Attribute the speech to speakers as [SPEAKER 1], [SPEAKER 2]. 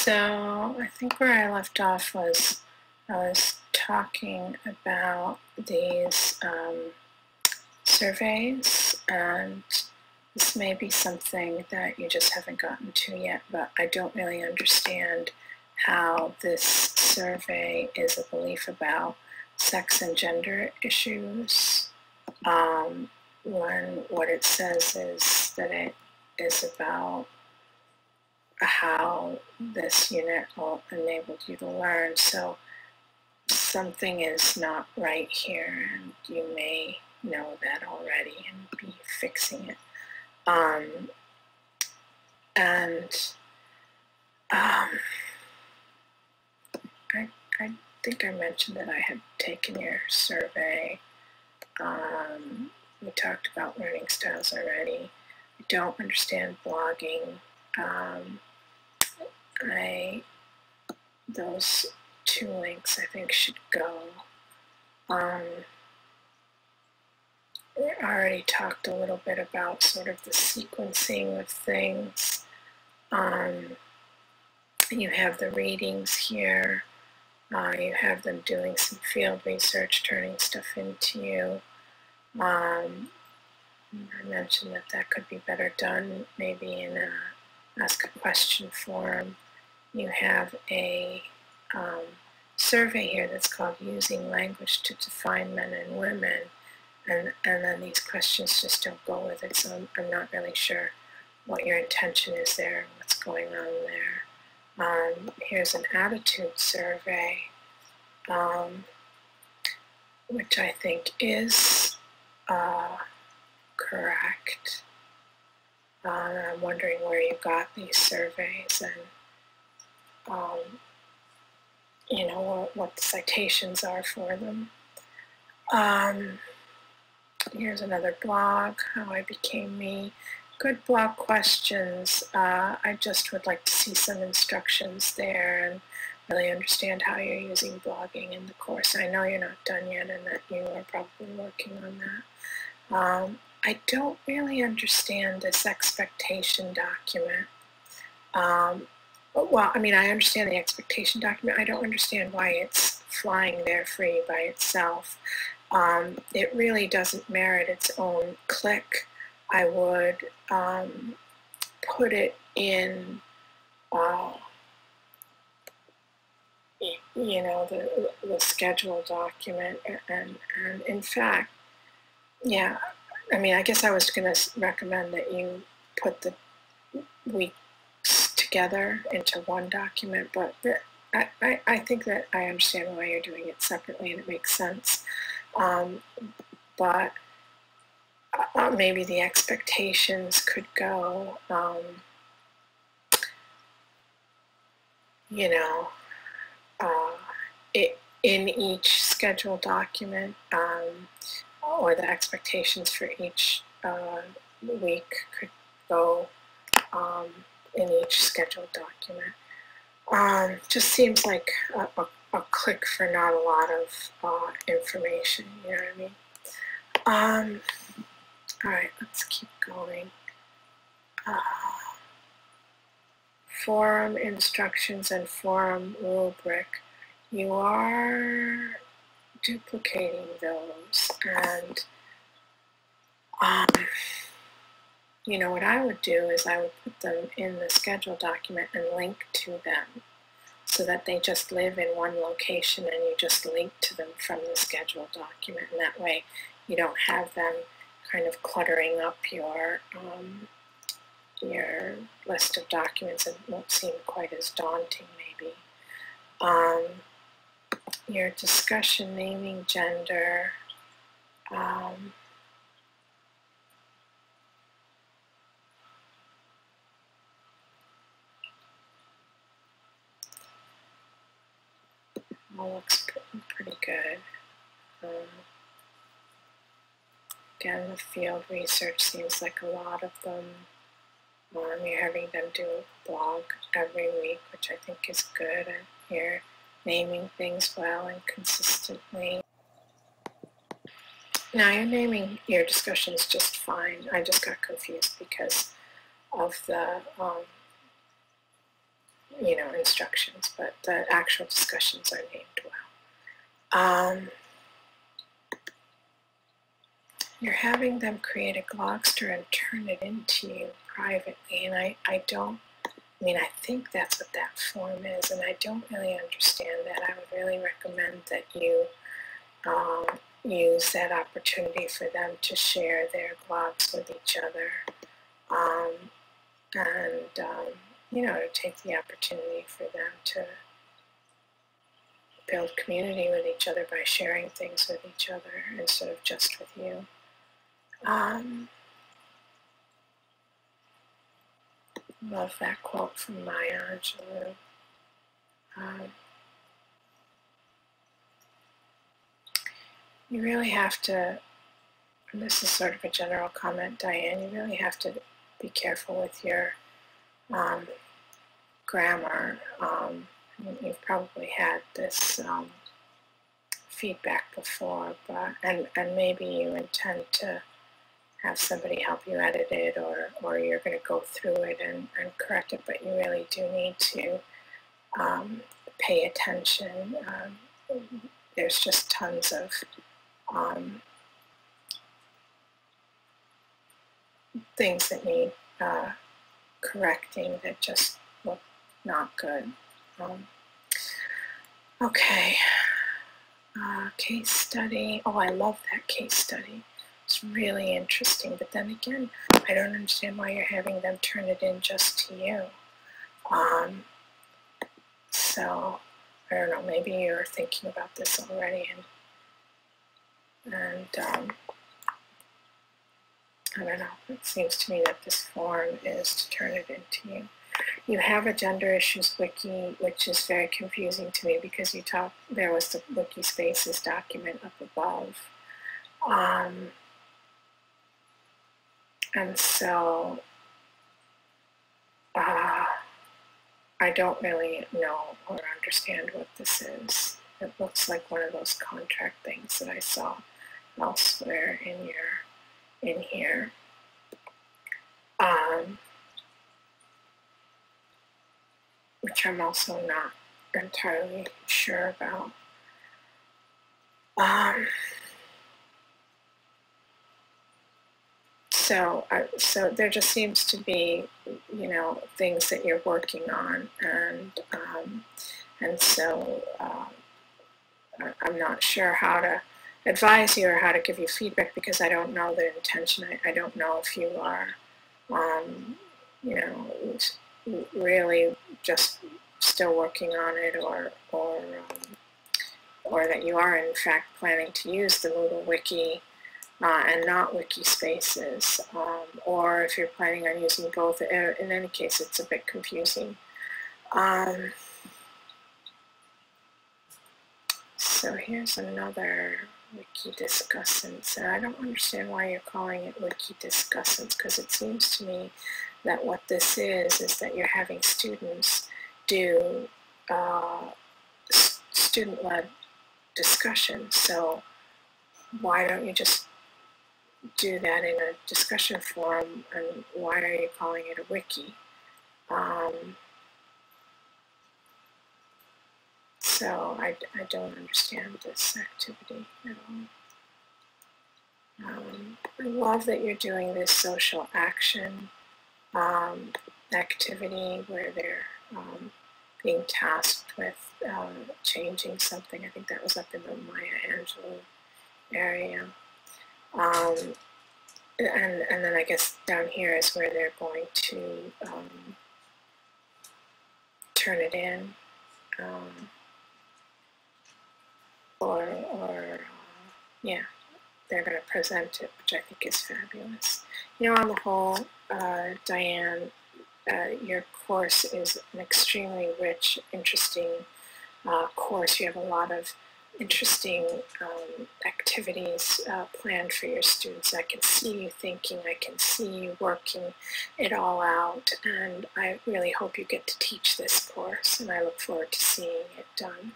[SPEAKER 1] So I think where I left off was I was talking about these surveys, and this may be something that you just haven't gotten to yet, but I don't really understand how this survey is a belief about sex and gender issues, when what it says is that it is about how this unit enabled you to learn. So something is not right here, and you may know that already and be fixing it. I think I mentioned that I had taken your survey. We talked about learning styles already. I don't understand blogging. Those two links I think should go. I already talked a little bit about sort of the sequencing of things. You have the readings here. You have them doing some field research, turning stuff into you. I mentioned that that could be better done maybe in a ask a question form. You have a survey here that's called Using Language to Define Men and Women, and then these questions just don't go with it, so I'm not really sure what your intention is there, what's going on there. Here's an attitude survey, which I think is correct. I'm wondering where you got these surveys and you know, what the citations are for them. Here's another blog, How I Became Me. Good blog questions. I just would like to see some instructions there and really understand how you're using blogging in the course. I know you're not done yet and that you are probably working on that. I don't really understand this expectation document. Well, I mean, I understand the expectation document. I don't understand why it's flying there free by itself. It really doesn't merit its own click. I would put it in, you know, the schedule document. And in fact, yeah, I mean, I guess I was going to recommend that you put the weeks together into one document, but I think that I understand why you're doing it separately and it makes sense. But maybe the expectations could go, you know, in each schedule document, or the expectations for each week could go in each scheduled document. Just seems like a click for not a lot of information, you know what I mean? All right, let's keep going. Forum instructions and forum rubric. You are duplicating those, and you know what I would do is I would put them in the schedule document and link to them so that they just live in one location and you just link to them from the schedule document, and that way you don't have them kind of cluttering up your list of documents, and it won't seem quite as daunting maybe. Your discussion naming gender, all looks pretty good. Again, the field research seems like a lot of them. You're having them do a blog every week, which I think is good, and you're naming things well and consistently. Now, you're naming your discussions just fine. I just got confused because of the instructions, but the actual discussions are named well. You're having them create a Glogster and turn it into you privately, and I think that's what that form is, and I don't really understand that. I would really recommend that you use that opportunity for them to share their blogs with each other, to take the opportunity for them to build community with each other by sharing things with each other instead of just with you. Love that quote from Maya Angelou. You really have to, and this is sort of a general comment, Diane, you really have to be careful with your grammar. You've probably had this feedback before, and maybe you intend to have somebody help you edit it, or you're going to go through it and correct it, but you really do need to pay attention. There's just tons of things that need correcting that just look not good. Okay, case study. Oh, I love that case study. It's really interesting, but then again, I don't understand why you're having them turn it in just to you. So, I don't know, maybe you're thinking about this already, and I don't know, it seems to me that this form is to turn it into you. You have a gender issues wiki, which is very confusing to me because there was the wiki spaces document up above. And so I don't really know or understand what this is. It looks like one of those contract things that I saw elsewhere in here. Which I'm also not entirely sure about. So there just seems to be, things that you're working on, and so I'm not sure how to advise you or how to give you feedback because I don't know the intention. I don't know if you are, really just still working on it, or that you are in fact planning to use the Moodle Wiki and not wiki spaces, or if you're planning on using both. In any case, it's a bit confusing. So here's another wiki discussants, and I don't understand why you're calling it wiki discussants, because it seems to me that what this is that you're having students do student-led discussion. So why don't you just do that in a discussion forum, and why are you calling it a wiki? So I don't understand this activity at all. I love that you're doing this social action activity where they're being tasked with changing something. I think that was up in the Maya Angelou area. And then I guess down here is where they're going to turn it in, yeah, they're going to present it, which I think is fabulous. On the whole, Diane, your course is an extremely rich, interesting course. You have a lot of interesting activities planned for your students. I can see you thinking, I can see you working it all out, and I really hope you get to teach this course, and I look forward to seeing it done.